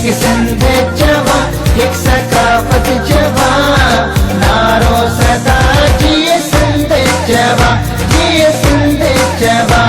एक सिंध जवा, एक सकाफत जवा, नारो सदा जिए सिंध जवा, जिए सिंध जवा।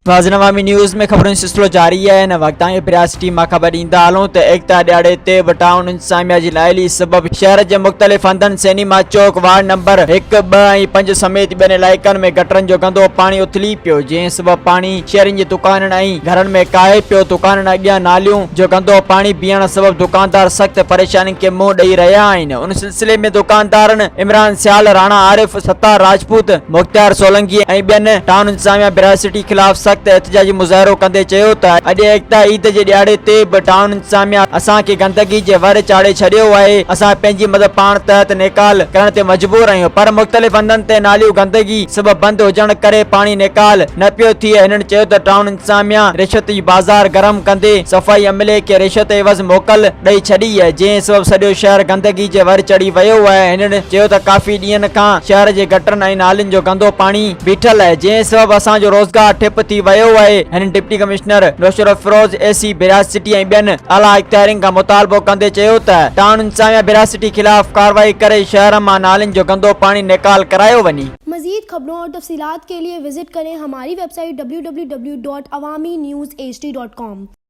नाज़रीन अवामी न्यूज़ में खबरों सिलसिलो जारी है। इन वक्त प्रियासिटी मां खबर ईंदा हलूं त एकता ॾियारे ते बटाउन इंतजामिया जी लाइली सबब शहर जे मुख़्तलिफ़ हंधनि सिनेमा चौक वार्ड नंबर 1, 2 ऐं 5 समेत ॿियनि इलाइक़नि में गटरनि जो गंदो पाणी उथली पियो, जंहिं सबब पाणी शहरनि जी दुकाननि ऐं घरनि में काहे पियो। दुकाननि अॻियां नालियूं जो गंदो पाणी बीहण सबब दुकानदार सख़्त परेशानी खे मुंहुं ॾेई रहिया आहिनि। उन सिलसिले में दुकानदारनि इमरान सियाल, राणा आरिफ, सत्तार राजपूत, मुख्तियार सोलंकी ऐं ॿियनि टाउन इंतजामिया प्रियासिटी ख़िलाफ़ सख़्त एहतजाजी मुज़ाहिरो कंदे चयो त अॼु एकता ईद जे ॾियारे ते बि टाउन इंतजामिया असांखे गंदगी जे वर चाढ़े छॾियो आहे। असां पंहिंजी मदद पाण तहत निकाल करण ते मजबूर आहियूं, पर मुख़्तलिफ़ हंधनि ते नालियूं गंदगी सबब बंद हुजण करे पाणी निकाल न पियो थिए। हिननि चयो त टाउन इंतजामिया रिश्वत जी बाज़ार गरम कंदे सफ़ाई अमले खे रिश्वत एवज़ मोकल ॾेई छॾी आहे, जंहिं सबब सॼो शहर गंदगी जे वर चढ़ी वियो आहे। हिननि चयो त काफ़ी ॾींहंनि खां शहर जे गटरनि ऐं नालियुनि जो गंदो पाणी बीठल आहे, जंहिं सबब असांजो रोज़गार ठप थी वियो आहे। हिन डिप्टी कमिश्नर नौशर फिरोज एसी प्रियासिटी ऐं ॿियनि आला इख्तियारियुनि खां मुतालबो कंदे चयो त टाउन इंतजामिया प्रियासिटी ख़िलाफ़ कार्रवाई करे शहर मां नालियुनि जो गंदो पाणी निकाल करायो वञे। मज़ीद खबरों और तफसीलात के लिए विजिट करें हमारी वेबसाइट www.awamiNewsHD.com।